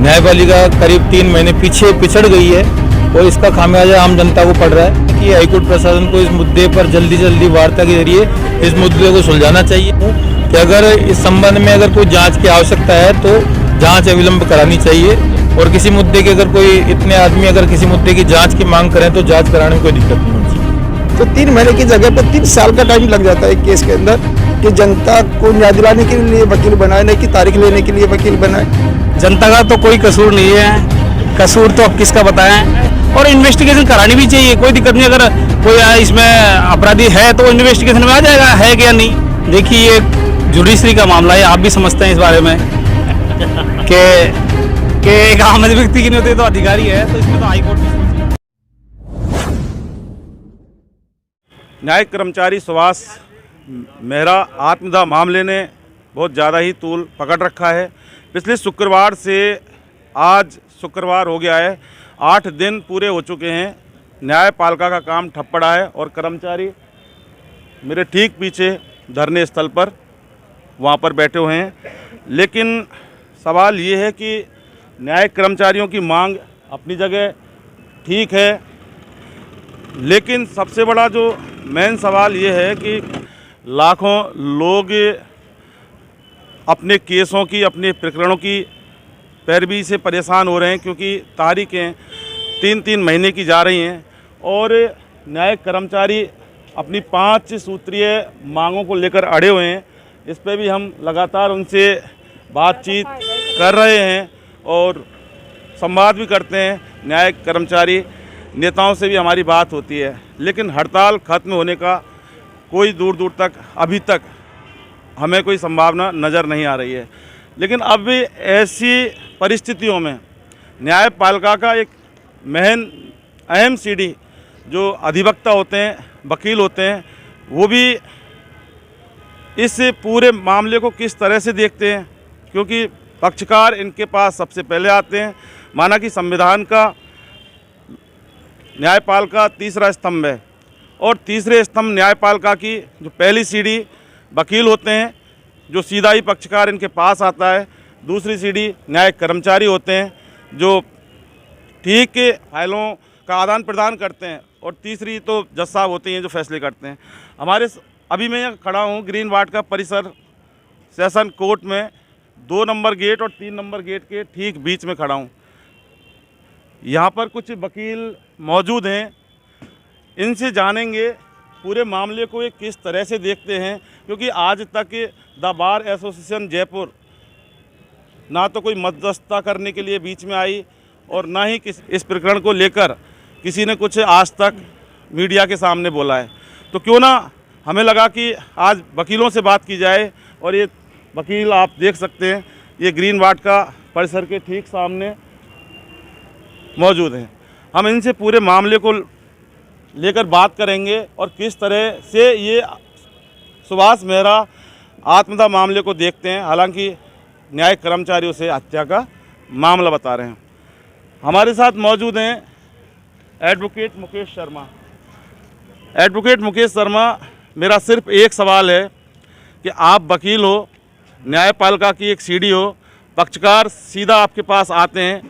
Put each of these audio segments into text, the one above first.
न्यायपालिका करीब 3 महीने पीछे पिछड़ गई है और इसका खामियाजा आम जनता को पड़ रहा है कि हाईकोर्ट प्रशासन को इस मुद्दे पर जल्दी वार्ता के जरिए इस मुद्दे को सुलझाना चाहिए कि अगर इस संबंध में अगर कोई जांच की आवश्यकता है तो जांच अविलंब करानी चाहिए और किसी मुद्दे की अगर कोई इतने आदमी अगर किसी मुद्दे की जांच की मांग करें तो जांच कराने में कोई दिक्कत नहीं होनी चाहिए। तो 3 महीने की जगह पर 3 साल का टाइम लग जाता है केस के अंदर कि जनता को न्याय दिलाने के लिए वकील बनाए, नहीं कि तारीख लेने के लिए वकील बनाए। जनता का तो कोई कसूर नहीं है, कसूर तो अब किसका बताएं। और इन्वेस्टिगेशन करानी भी चाहिए, कोई दिक्कत नहीं। अगर कोई इसमें अपराधी है तो इन्वेस्टिगेशन में आ जाएगा है क्या नहीं। देखिए ये जुडिशरी का मामला है, आप भी समझते हैं इस बारे में कि एक आम व्यक्ति की नहीं होती तो अधिकारी है, तो इसमें तो हाईकोर्ट भी सोचे। न्यायिक कर्मचारी सुभाष मेहरा आत्मदाह मामले ने बहुत ज़्यादा ही तूल पकड़ रखा है। पिछले शुक्रवार से आज शुक्रवार हो गया है, 8 दिन पूरे हो चुके हैं। न्यायपालिका का काम ठप पड़ा है और कर्मचारी मेरे ठीक पीछे धरने स्थल पर वहाँ पर बैठे हुए हैं। लेकिन सवाल ये है कि न्यायिक कर्मचारियों की मांग अपनी जगह ठीक है, लेकिन सबसे बड़ा जो मेन सवाल ये है कि लाखों लोग अपने केसों की, अपने प्रकरणों की पैरवी से परेशान हो रहे हैं, क्योंकि तारीखें 3-3 महीने की जा रही हैं और न्यायिक कर्मचारी अपनी 5 सूत्रीय मांगों को लेकर अड़े हुए हैं। इस पे भी हम लगातार उनसे बातचीत कर रहे हैं और संवाद भी करते हैं। न्यायिक कर्मचारी नेताओं से भी हमारी बात होती है, लेकिन हड़ताल खत्म होने का कोई दूर दूर तक अभी तक हमें कोई संभावना नज़र नहीं आ रही है। लेकिन अब भी ऐसी परिस्थितियों में न्यायपालिका का एक अहम सीढ़ी जो अधिवक्ता होते हैं, वकील होते हैं, वो भी इस पूरे मामले को किस तरह से देखते हैं, क्योंकि पक्षकार इनके पास सबसे पहले आते हैं। माना कि संविधान का न्यायपालिका तीसरा स्तंभ है और तीसरे स्तंभ न्यायपालिका की जो पहली सीढ़ी वकील होते हैं, जो सीधा ही पक्षकार इनके पास आता है। दूसरी सीढ़ी न्यायिक कर्मचारी होते हैं जो ठीक के फाइलों का आदान प्रदान करते हैं, और तीसरी तो जज साहब होते हैं जो फैसले करते हैं। अभी मैं यहाँ खड़ा हूँ ग्रीन वार्ड का परिसर सेशन कोर्ट में, 2 नंबर गेट और 3 नंबर गेट के ठीक बीच में खड़ा हूँ। यहाँ पर कुछ वकील मौजूद हैं, इनसे जानेंगे पूरे मामले को ये किस तरह से देखते हैं, क्योंकि आज तक द बार एसोसिएशन जयपुर ना तो कोई मध्यस्थता करने के लिए बीच में आई और ना ही इस प्रकरण को लेकर किसी ने कुछ आज तक मीडिया के सामने बोला है। तो क्यों ना हमें लगा कि आज वकीलों से बात की जाए, और ये वकील आप देख सकते हैं ये ग्रीन वार्ड का परिसर के ठीक सामने मौजूद हैं। हम इनसे पूरे मामले को लेकर बात करेंगे और किस तरह से ये सुभाष मेहरा आत्मदाह मामले को देखते हैं। हालांकि न्यायिक कर्मचारियों से हत्या का मामला बता रहे हैं। हमारे साथ मौजूद हैं एडवोकेट मुकेश शर्मा। एडवोकेट मुकेश शर्मा, मेरा सिर्फ एक सवाल है कि आप वकील हो, न्यायपालिका की एक सीढ़ी हो, पक्षकार सीधा आपके पास आते हैं,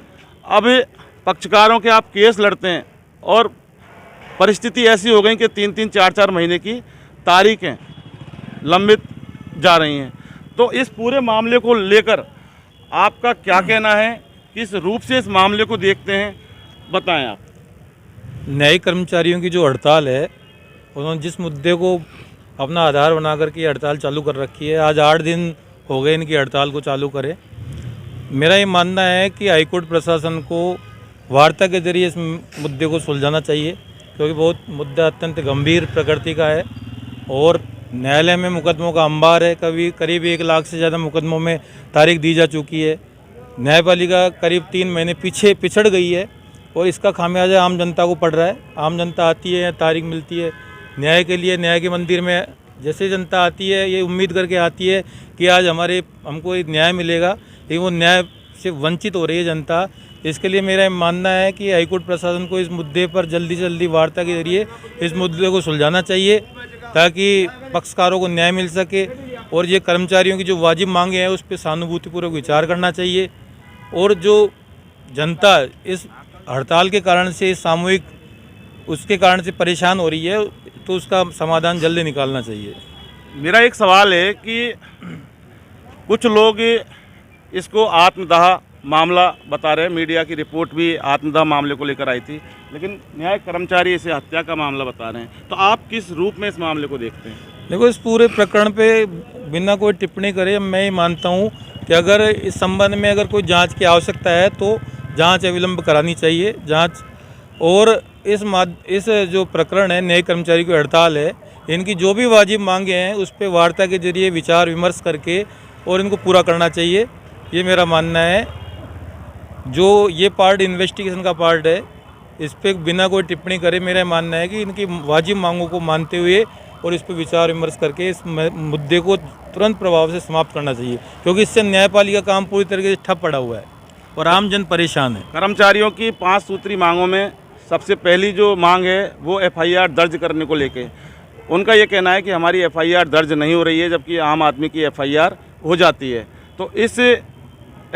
अब पक्षकारों के आप केस लड़ते हैं और परिस्थिति ऐसी हो गई कि 3-3, 4-4 महीने की तारीखें लंबित जा रही हैं। तो इस पूरे मामले को लेकर आपका क्या कहना है, किस रूप से इस मामले को देखते हैं, बताएं आप। न्यायिक कर्मचारियों की जो हड़ताल है, उन्होंने जिस मुद्दे को अपना आधार बना करके हड़ताल चालू कर रखी है, आज 8 दिन हो गए इनकी हड़ताल को चालू करे। मेरा ये मानना है कि हाईकोर्ट प्रशासन को वार्ता के जरिए इस मुद्दे को सुलझाना चाहिए, क्योंकि बहुत मुद्दा अत्यंत गंभीर प्रकृति का है और न्यायालय में मुकदमों का अंबार है। करीब 1 लाख से ज़्यादा मुकदमों में तारीख दी जा चुकी है। न्यायपालिका करीब 3 महीने पीछे पिछड़ गई है और इसका खामियाजा आम जनता को पड़ रहा है। आम जनता आती है, तारीख मिलती है न्याय के लिए, न्याय के मंदिर में जैसे जनता आती है ये उम्मीद करके आती है कि आज हमको एक न्याय मिलेगा, लेकिन वो न्याय से वंचित हो रही है जनता। इसके लिए मेरा मानना है कि हाईकोर्ट प्रशासन को इस मुद्दे पर जल्दी वार्ता के जरिए इस मुद्दे को सुलझाना चाहिए, ताकि पक्षकारों को न्याय मिल सके और ये कर्मचारियों की जो वाजिब मांगे हैं उस पर सहानुभूतिपूर्वक विचार करना चाहिए। और जो जनता इस हड़ताल के कारण से, इस सामूहिक उसके कारण से परेशान हो रही है, तो उसका समाधान जल्दी निकालना चाहिए। मेरा एक सवाल है कि कुछ लोग इसको आत्मदाह मामला बता रहे हैं, मीडिया की रिपोर्ट भी आत्मदाह मामले को लेकर आई थी, लेकिन न्याय कर्मचारी इसे हत्या का मामला बता रहे हैं। तो आप किस रूप में इस मामले को देखते हैं? देखो, इस पूरे प्रकरण पे बिना कोई टिप्पणी करे मैं ये मानता हूँ कि अगर इस संबंध में अगर कोई जांच की आवश्यकता है तो जांच अविलंब करानी चाहिए। जांच और इस जो प्रकरण है, न्याय कर्मचारी की हड़ताल है, इनकी जो भी वाजिब मांगे हैं उस पर वार्ता के जरिए विचार विमर्श करके और इनको पूरा करना चाहिए, ये मेरा मानना है। जो ये पार्ट इन्वेस्टिगेशन का पार्ट है, इस पर बिना कोई टिप्पणी करे मेरा मानना है कि इनकी वाजिब मांगों को मानते हुए और इस पर विचार विमर्श करके इस मुद्दे को तुरंत प्रभाव से समाप्त करना चाहिए, क्योंकि इससे न्यायपालिका काम पूरी तरीके से ठप पड़ा हुआ है और आम जन परेशान है। कर्मचारियों की 5 सूत्री मांगों में सबसे पहली जो मांग है वो FIR दर्ज करने को लेके उनका ये कहना है कि हमारी FIR दर्ज नहीं हो रही है, जबकि आम आदमी की FIR हो जाती है। तो इस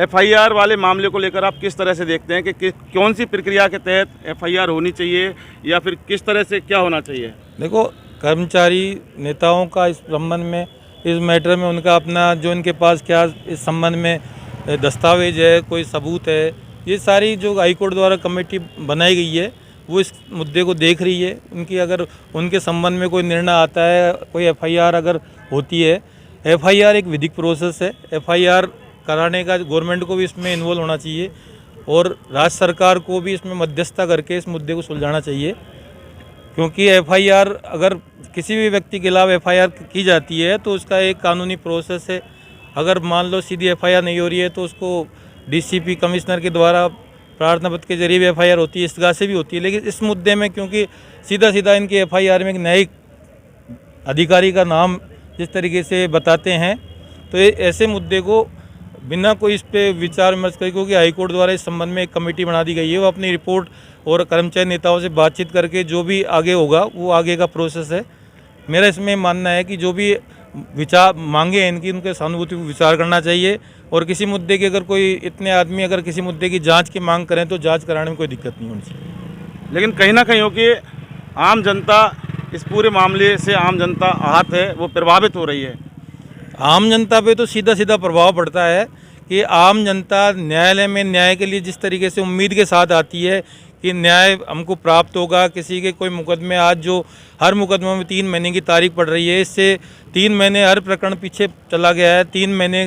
FIR वाले मामले को लेकर आप किस तरह से देखते हैं कि कौन सी प्रक्रिया के तहत FIR होनी चाहिए या फिर किस तरह से क्या होना चाहिए? देखो, कर्मचारी नेताओं का इस संबंध में, इस मैटर में उनका अपना जो इनके पास क्या इस संबंध में दस्तावेज है, कोई सबूत है, ये सारी जो हाईकोर्ट द्वारा कमेटी बनाई गई है वो इस मुद्दे को देख रही है। उनकी अगर उनके संबंध में कोई निर्णय आता है, कोई FIR अगर होती है, FIR एक विधिक प्रोसेस है, FIR कराने का गवर्नमेंट को भी इसमें इन्वॉल्व होना चाहिए और राज्य सरकार को भी इसमें मध्यस्थता करके इस मुद्दे को सुलझाना चाहिए, क्योंकि FIR अगर किसी भी व्यक्ति के खिलाफ FIR की जाती है तो उसका एक कानूनी प्रोसेस है। अगर मान लो सीधी FIR नहीं हो रही है तो उसको DCP कमिश्नर के द्वारा प्रार्थना पत्र के जरिए भी FIR होती है, इस्तगा से भी होती है। लेकिन इस मुद्दे में क्योंकि सीधा सीधा इनके FIR में एक न्यायिक अधिकारी का नाम जिस तरीके से बताते हैं, तो ऐसे मुद्दे को बिना कोई इस पे विचार विमर्श करे, क्योंकि हाईकोर्ट द्वारा इस संबंध में एक कमेटी बना दी गई है, वो अपनी रिपोर्ट और कर्मचारी नेताओं से बातचीत करके जो भी आगे होगा वो आगे का प्रोसेस है। मेरा इसमें मानना है कि जो भी विचार मांगे हैं इनकी, उनके सहानुभूति को विचार करना चाहिए और किसी मुद्दे की अगर कोई इतने आदमी अगर किसी मुद्दे की जांच की मांग करें तो जांच कराने में कोई दिक्कत नहीं होनी चाहिए। लेकिन कहीं ना कहीं हो कि आम जनता इस पूरे मामले से आम जनता आहत है, वो प्रभावित हो रही है। आम जनता पे तो सीधा सीधा प्रभाव पड़ता है कि आम जनता न्यायालय में न्याय के लिए जिस तरीके से उम्मीद के साथ आती है कि न्याय हमको प्राप्त होगा। किसी के कोई मुकदमे, आज जो हर मुकदमे में 3 महीने की तारीख पड़ रही है, इससे 3 महीने हर प्रकरण पीछे चला गया है। 3 महीने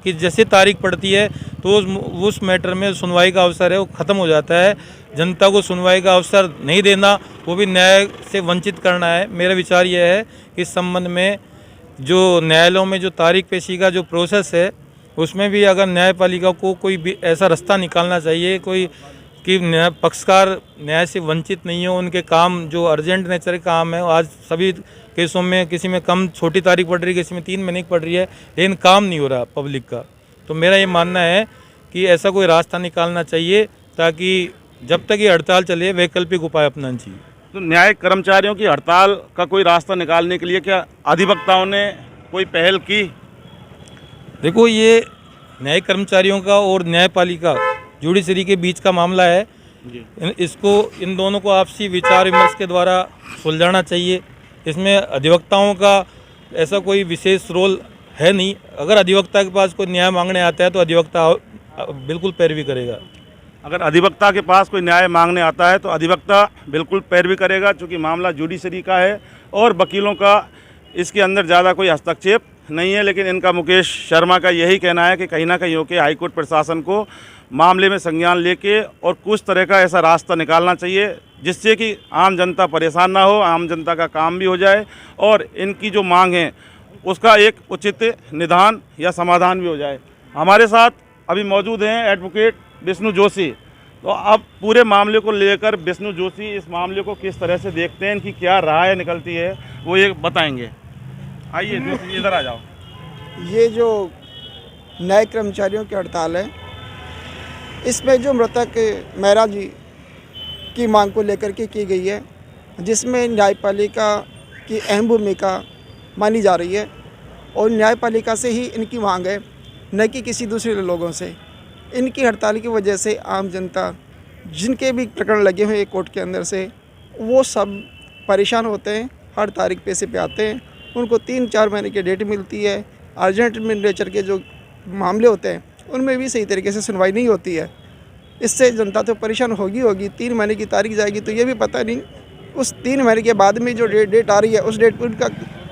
की जैसे तारीख पड़ती है तो उस मैटर में सुनवाई का अवसर है वो ख़त्म हो जाता है। जनता को सुनवाई का अवसर नहीं देना, वो भी न्याय से वंचित करना है। मेरा विचार यह है कि इस संबंध में जो न्यायालयों में जो तारीख पेशी का जो प्रोसेस है उसमें भी अगर न्यायपालिका को कोई भी ऐसा रास्ता निकालना चाहिए, कोई कि पक्षकार न्याय से वंचित नहीं हो। उनके काम जो अर्जेंट नेचर के काम है, आज सभी केसों में किसी में कम छोटी तारीख पड़ रही है, किसी में 3 महीने की पड़ रही है, लेकिन काम नहीं हो रहा पब्लिक का। तो मेरा ये मानना है कि ऐसा कोई रास्ता निकालना चाहिए ताकि जब तक ये हड़ताल चले वैकल्पिक उपाय अपनाना चाहिए। तो न्याय कर्मचारियों की हड़ताल का कोई रास्ता निकालने के लिए क्या अधिवक्ताओं ने कोई पहल की? देखो, ये न्याय कर्मचारियों का और न्यायपालिका जुडिशरी के बीच का मामला है। इसको इन दोनों को आपसी विचार विमर्श के द्वारा सुलझाना चाहिए। इसमें अधिवक्ताओं का ऐसा कोई विशेष रोल है नहीं। अगर अधिवक्ता के पास कोई न्याय मांगने आता है तो अधिवक्ता बिल्कुल पैरवी करेगा। अगर अधिवक्ता के पास कोई न्याय मांगने आता है तो अधिवक्ता बिल्कुल पैरवी करेगा, क्योंकि मामला जुडिशरी का है और वकीलों का इसके अंदर ज़्यादा कोई हस्तक्षेप नहीं है। लेकिन इनका मुकेश शर्मा का यही कहना है कि कहीं ना कहीं होकर हाईकोर्ट प्रशासन को मामले में संज्ञान लेके और कुछ तरह का ऐसा रास्ता निकालना चाहिए जिससे कि आम जनता परेशान ना हो, आम जनता का काम भी हो जाए और इनकी जो मांग है उसका एक उचित निदान या समाधान भी हो जाए। हमारे साथ अभी मौजूद हैं एडवोकेट विष्णु जोशी। तो अब पूरे मामले को लेकर विष्णु जोशी इस मामले को किस तरह से देखते हैं, इनकी क्या राय निकलती है, वो ये बताएंगे। आइए जोशी, इधर आ जाओ। ये जो न्याय कर्मचारियों की हड़ताल है, इसमें जो मृतक मेहरा जी की मांग को लेकर के की गई है, जिसमें न्यायपालिका की अहम भूमिका मानी जा रही है और न्यायपालिका से ही इनकी मांग है, न कि किसी दूसरे लोगों से। इनकी हड़ताल की वजह से आम जनता, जिनके भी प्रकरण लगे हुए हैं कोर्ट के अंदर से, वो सब परेशान होते हैं। हर तारीख पैसे पे आते हैं, उनको 3-4 महीने की डेट मिलती है। अर्जेंट नेचर के जो मामले होते हैं उनमें भी सही तरीके से सुनवाई नहीं होती है। इससे जनता तो परेशान होगी। 3 महीने की तारीख जाएगी तो ये भी पता नहीं उस 3 महीने के बाद में जो डेट आ रही है उस डेट पर उनका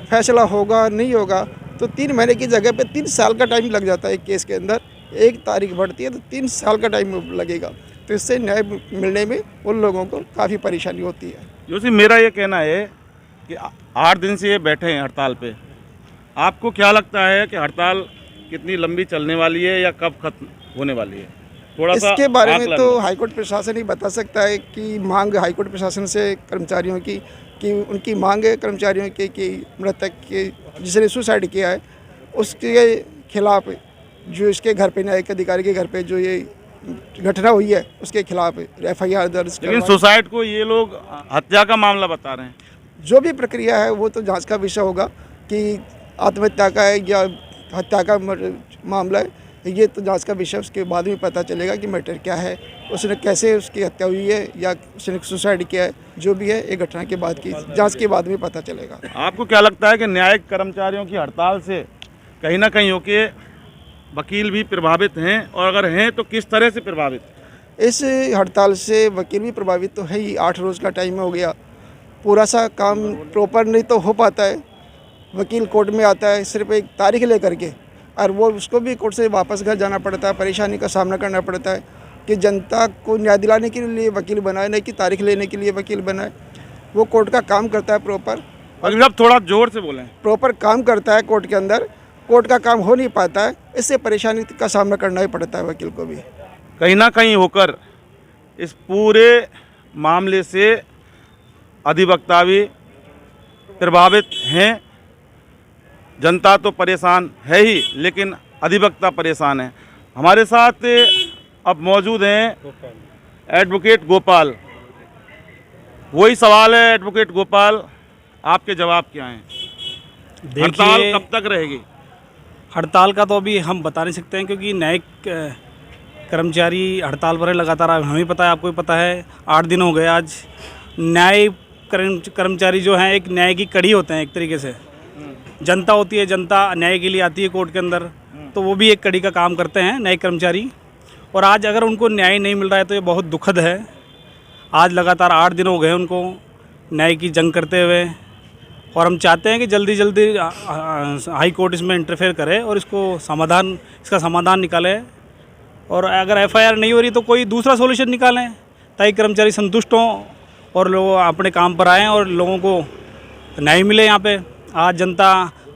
फैसला होगा नहीं होगा। तो 3 महीने की जगह पे 3 साल का टाइम लग जाता है एक केस के अंदर। एक तारीख बढ़ती है तो 3 साल का टाइम लगेगा। तो इससे न्याय मिलने में उन लोगों को काफ़ी परेशानी होती है। जोशी, मेरा ये कहना है कि 8 दिन से ये बैठे हैं हड़ताल पे। आपको क्या लगता है कि हड़ताल कितनी लंबी चलने वाली है या कब खत्म होने वाली है? थोड़ा सा इसके बारे में आकलन। तो हाईकोर्ट प्रशासन ही बता सकता है कि मांग हाईकोर्ट प्रशासन से कर्मचारियों की, कि उनकी मांग है कर्मचारियों की कि मृतक के जिसने सुसाइड किया है उसके खिलाफ, जो इसके घर पे न्यायिक अधिकारी के घर पे जो ये घटना हुई है उसके खिलाफ FIR दर्ज लेकिन करवा। सुसाइड को ये लोग हत्या का मामला बता रहे हैं। जो भी प्रक्रिया है वो तो जांच का विषय होगा कि आत्महत्या का है या हत्या का मामला है, ये तो जांच का विषय। उसके बाद में पता चलेगा कि मैटर क्या है, उसने कैसे उसकी हत्या हुई है या उसने सुसाइड किया है। जो भी है एक घटना के बाद की जांच के बाद में पता चलेगा। आपको क्या लगता है कि न्यायिक कर्मचारियों की हड़ताल से कहीं ना कहीं होके वकील भी प्रभावित हैं, और अगर हैं तो किस तरह से प्रभावित? इस हड़ताल से वकील भी प्रभावित तो है ही। 8 रोज़ का टाइम हो गया, पूरा सा काम प्रॉपर नहीं तो हो पाता है। वकील कोर्ट में आता है सिर्फ एक तारीख लेकर के, और वो उसको भी कोर्ट से वापस घर जाना पड़ता है। परेशानी का सामना करना पड़ता है कि जनता को न्याय दिलाने के लिए वकील बनाए, नहीं कि तारीख लेने के लिए वकील बनाए। वो कोर्ट का काम करता है प्रॉपर, अगर आप थोड़ा जोर से बोलें। प्रॉपर काम करता है कोर्ट के अंदर। कोर्ट का काम हो नहीं पाता है, इससे परेशानी का सामना करना ही पड़ता है वकील को भी। कहीं ना कहीं होकर इस पूरे मामले से अधिवक्ता भी प्रभावित हैं। जनता तो परेशान है ही, लेकिन अधिवक्ता परेशान है। हमारे साथ अब मौजूद हैं एडवोकेट गोपाल। वही सवाल है एडवोकेट गोपाल, आपके जवाब क्या हैं? हड़ताल देखिए, कब तक रहेगी? हड़ताल का तो अभी हम बता नहीं सकते हैं, क्योंकि न्यायिक कर्मचारी हड़ताल पर है लगातार। हमें पता है, आपको भी पता है, 8 दिन हो गए आज। न्याय कर्मचारी जो हैं एक न्याय की कड़ी होते हैं एक तरीके से। जनता होती है, जनता न्याय के लिए आती है कोर्ट के अंदर, तो वो भी एक कड़ी का काम करते हैं न्यायिक कर्मचारी। और आज अगर उनको न्याय नहीं मिल रहा है तो ये बहुत दुखद है। आज लगातार 8 दिन हो गए उनको न्याय की जंग करते हुए, और हम चाहते हैं कि जल्दी जल्दी हाई कोर्ट इसमें इंटरफेयर करे और इसका समाधान निकाले। और अगर FIR नहीं हो रही तो कोई दूसरा सॉल्यूशन निकालें, ताकि कर्मचारी संतुष्ट हों और लोग अपने काम पर आएँ और लोगों को न्याय मिले। यहाँ पे आज जनता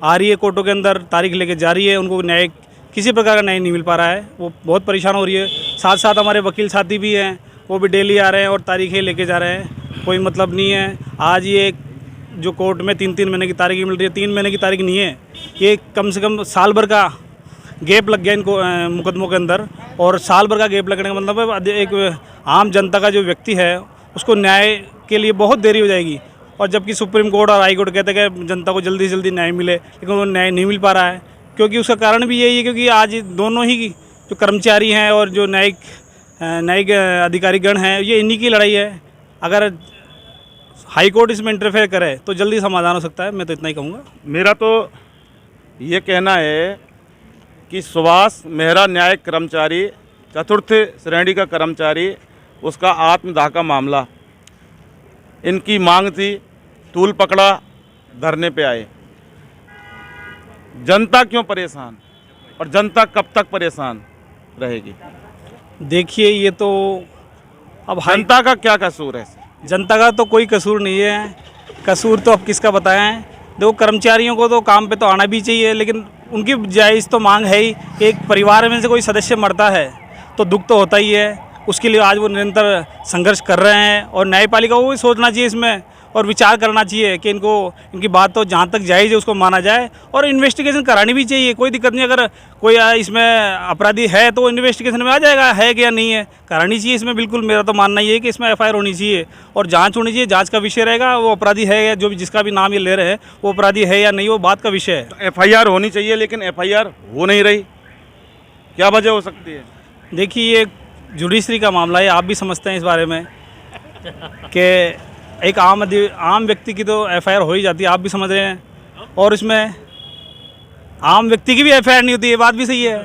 आ रही है कोर्टों के अंदर, तारीख लेके जा रही है, उनको न्याय किसी प्रकार का न्याय नहीं मिल पा रहा है, वो बहुत परेशान हो रही है। साथ साथ हमारे वकील साथी भी हैं, वो भी डेली आ रहे हैं और तारीखें लेके जा रहे हैं, कोई मतलब नहीं है। आज ये जो कोर्ट में 3-3 महीने की तारीख मिल रही है, 3 महीने की तारीख नहीं है, ये कम से कम साल भर का गैप लग गया इनको मुकदमों के अंदर। और साल भर का गैप लगने का मतलब है एक आम जनता का जो व्यक्ति है उसको न्याय के लिए बहुत देरी हो जाएगी। और जबकि सुप्रीम कोर्ट और हाई कोर्ट कहते हैं कि जनता को जल्दी से जल्दी न्याय मिले, लेकिन वो न्याय नहीं मिल पा रहा है। क्योंकि उसका कारण भी यही है, क्योंकि आज दोनों ही जो कर्मचारी हैं और जो न्यायिक अधिकारीगण हैं, ये इन्हीं की लड़ाई है। अगर हाई कोर्ट इसमें इंटरफेयर करे तो जल्दी समाधान हो सकता है। मैं तो इतना ही कहूँगा। मेरा तो ये कहना है कि सुभाष मेहरा न्यायिक कर्मचारी, 4th श्रेणी का कर्मचारी, उसका आत्मदाह का मामला, इनकी मांग थी, टूल पकड़ा, धरने पे आए। जनता क्यों परेशान, और जनता कब तक परेशान रहेगी? देखिए, ये तो अब जनता का क्या कसूर है? जनता का तो कोई कसूर नहीं है। कसूर तो अब किसका बताएं। देखो, कर्मचारियों को तो काम पे तो आना भी चाहिए, लेकिन उनकी जायज़ तो मांग है ही। एक परिवार में से कोई सदस्य मरता है तो दुख तो होता ही है। उसके लिए आज वो निरंतर संघर्ष कर रहे हैं, और न्यायपालिका को भी सोचना चाहिए इसमें और विचार करना चाहिए कि इनकी बात तो जहाँ तक जायज़ है उसको माना जाए, और इन्वेस्टिगेशन करानी भी चाहिए। कोई दिक्कत नहीं, अगर कोई इसमें अपराधी है तो इन्वेस्टिगेशन में आ जाएगा, है कि या नहीं है, करानी चाहिए इसमें। बिल्कुल मेरा तो मानना ये है कि इसमें FIR होनी चाहिए और जांच होनी चाहिए। जांच का विषय रहेगा, वो अपराधी है या जो भी जिसका भी नाम ये ले रहे हैं वो अपराधी है या नहीं, वो बात का विषय है। FIR होनी चाहिए, लेकिन FIR हो नहीं रही, क्या वजह हो सकती है? देखिए ये जुडिशरी का मामला है, आप भी समझते हैं इस बारे में कि एक आम व्यक्ति की तो एफआईआर हो ही जाती है, आप भी समझ रहे हैं। और इसमें आम व्यक्ति की भी एफआईआर नहीं होती, ये बात भी सही है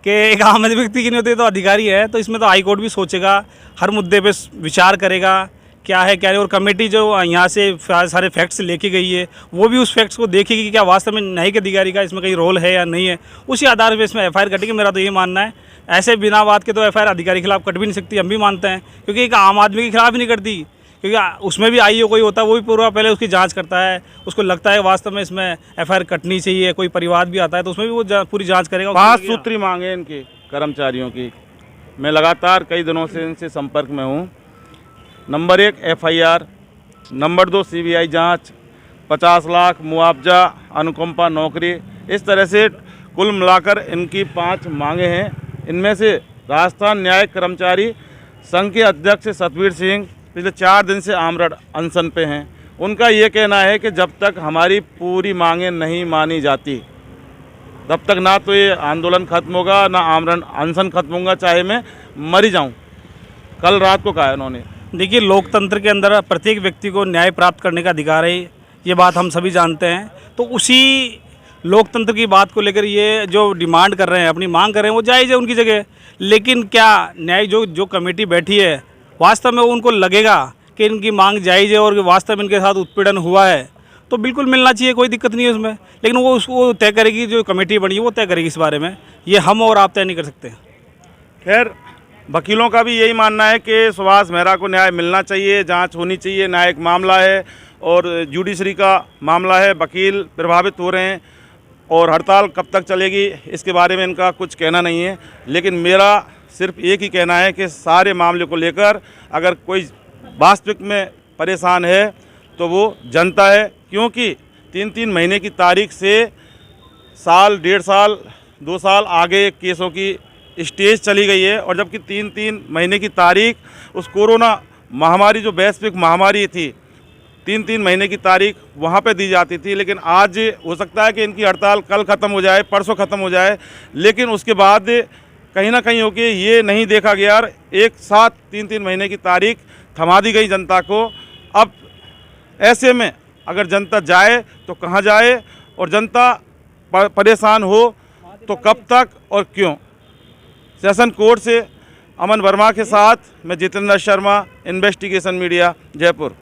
कि एक आम व्यक्ति की नहीं होती तो अधिकारी है। तो इसमें तो हाई कोर्ट भी सोचेगा, हर मुद्दे पे विचार करेगा क्या है क्या नहीं। और कमेटी जो यहाँ से सारे फैक्ट्स लेके गई है वो भी उस फैक्ट्स को देखेगी कि क्या वास्तव में न्यायिक अधिकारी का इसमें कहीं रोल है या नहीं है। उसी आधार पर इसमें एफआईआर कटेगी, मेरा तो यही मानना है। ऐसे बिना बात के तो एफआईआर अधिकारी के खिलाफ कट भी नहीं सकती, हम भी मानते हैं, क्योंकि एक आम आदमी के खिलाफ ही नहीं करती। क्योंकि उसमें भी आईओ कोई होता है, वो भी पूरा पहले उसकी जांच करता है, उसको लगता है वास्तव में इसमें एफआईआर कटनी चाहिए। कोई परिवार भी आता है तो उसमें भी वो पूरी जांच करेगा। 5 सूत्री मांगे इनके कर्मचारियों की। मैं लगातार कई दिनों से इनसे संपर्क में हूँ। नंबर 1 एफआईआर, नंबर 2 सीबीआई जांच, 50 लाख मुआवजा, अनुकंपा नौकरी, इस तरह से कुल मिलाकर इनकी 5 मांगे हैं। इनमें से राजस्थान न्यायिक कर्मचारी संघ के अध्यक्ष सतवीर सिंह पिछले 4 दिन से आमरण अनशन पे हैं। उनका ये कहना है कि जब तक हमारी पूरी मांगें नहीं मानी जाती तब तक ना तो ये आंदोलन खत्म होगा, ना आमरण अनशन खत्म होगा, चाहे मैं मरी जाऊं। कल रात को कहा है उन्होंने। देखिए, लोकतंत्र के अंदर प्रत्येक व्यक्ति को न्याय प्राप्त करने का अधिकार है, ये बात हम सभी जानते हैं। तो उसी लोकतंत्र की बात को लेकर ये जो डिमांड कर रहे हैं, अपनी मांग कर रहे हैं, वो जायज़ है उनकी जगह। लेकिन क्या न्याय जो कमेटी बैठी है वास्तव में उनको लगेगा कि इनकी मांग जायज़ है और वास्तव में इनके साथ उत्पीड़न हुआ है, तो बिल्कुल मिलना चाहिए, कोई दिक्कत नहीं है उसमें। लेकिन वो उसको तय करेगी, जो कमेटी बनी है वो तय करेगी इस बारे में, ये हम और आप तय नहीं कर सकते। खैर, वकीलों का भी यही मानना है कि सुभाष मेहरा को न्याय मिलना चाहिए, जांच होनी चाहिए, न्यायिक मामला है और जुडिशरी का मामला है, वकील प्रभावित हो रहे हैं और हड़ताल कब तक चलेगी इसके बारे में इनका कुछ कहना नहीं है। लेकिन मेरा सिर्फ एक ही कहना है कि सारे मामले को लेकर अगर कोई वास्तविक में परेशान है तो वो जनता है, क्योंकि 3-3 महीने की तारीख से साल, 1.5 साल, 2 साल आगे केसों की स्टेज चली गई है। और जबकि 3-3 महीने की तारीख उस कोरोना महामारी, जो वैश्विक महामारी थी, 3-3 महीने की तारीख वहाँ पे दी जाती थी। लेकिन आज हो सकता है कि इनकी हड़ताल कल ख़त्म हो जाए, परसों ख़त्म हो जाए, लेकिन उसके बाद कहीं ना कहीं होके ये नहीं देखा गया और एक साथ 3-3 महीने की तारीख थमा दी गई जनता को। अब ऐसे में अगर जनता जाए तो कहाँ जाए, और जनता परेशान हो तो कब तक और क्यों। सेशन कोर्ट से अमन वर्मा के साथ मैं जितेंद्र शर्मा, इन्वेस्टिगेशन मीडिया, जयपुर।